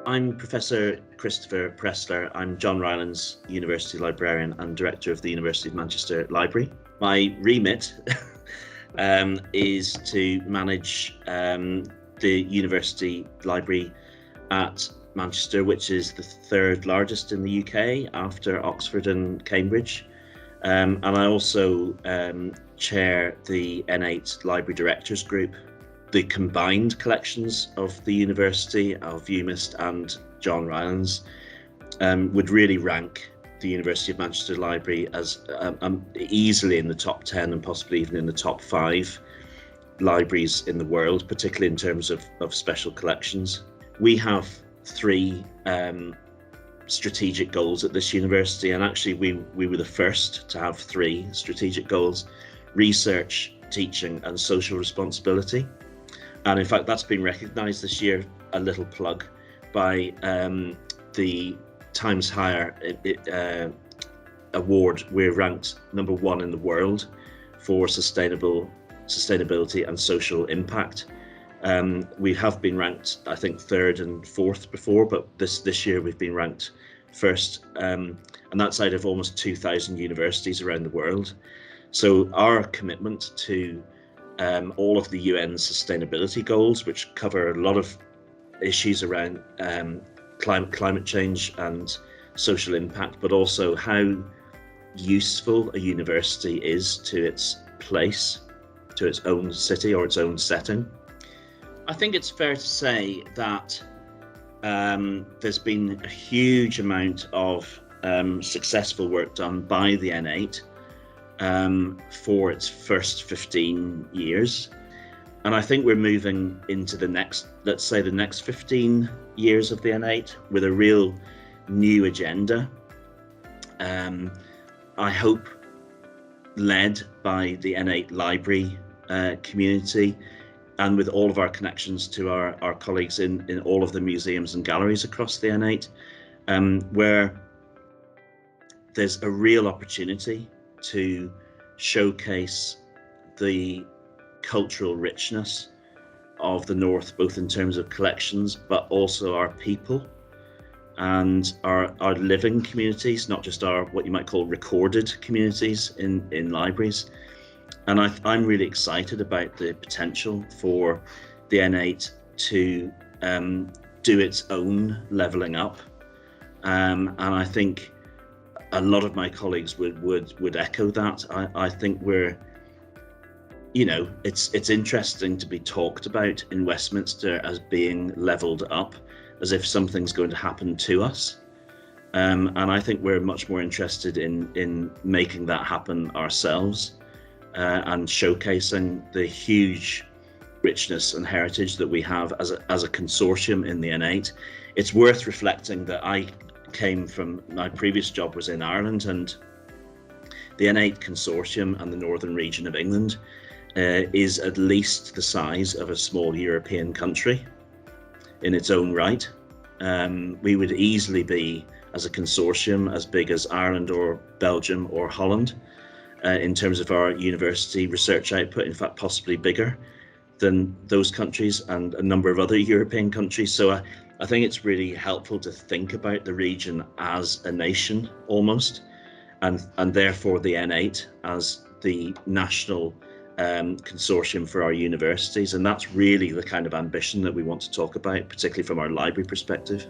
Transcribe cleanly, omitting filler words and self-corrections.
I'm Professor Christopher Pressler. I'm John Rylands University Librarian and Director of the University of Manchester Library. My remit is to manage the University Library at Manchester, which is the third largest in the UK after Oxford and Cambridge. And I also chair the N8 Library Directors Group. The combined collections of the university, of UMIST and John Rylands, would really rank the University of Manchester Library as easily in the top 10 and possibly even in the top 5 libraries in the world, particularly in terms of special collections. We have 3 strategic goals at this university, and actually we were the first to have 3 strategic goals: research, teaching and social responsibility. And in fact, that's been recognised this year, a little plug, by the Times Higher award. We're ranked number 1 in the world for sustainability and social impact. We have been ranked, I think, 3rd and 4th before, but this year we've been ranked 1st, and that's out of almost 2,000 universities around the world. So our commitment to all of the UN sustainability goals, which cover a lot of issues around climate change and social impact, but also how useful a university is to its place, to its own city or its own setting. I think it's fair to say that there's been a huge amount of successful work done by the N8 for its first 15 years. And I think we're moving into the next, let's say the next 15 years of the N8 with a real new agenda. I hope led by the N8 library community, and with all of our connections to our colleagues in all of the museums and galleries across the N8, where there's a real opportunity to showcase the cultural richness of the North, both in terms of collections, but also our people and our living communities, not just our what you might call recorded communities in libraries. And I'm really excited about the potential for the N8 to do its own levelling up, and I think a lot of my colleagues would echo that. I think we're, it's interesting to be talked about in Westminster as being levelled up, as if something's going to happen to us. And I think we're much more interested in making that happen ourselves, and showcasing the huge richness and heritage that we have as a consortium in the N8. It's worth reflecting that I came from, my previous job was in Ireland, and the N8 consortium and the northern region of England is at least the size of a small European country in its own right. We would easily be, as a consortium, as big as Ireland or Belgium or Holland in terms of our university research output, in fact possibly bigger than those countries and a number of other European countries. So I think it's really helpful to think about the region as a nation almost, and therefore the N8 as the national consortium for our universities. And that's really the kind of ambition that we want to talk about, particularly from our library perspective.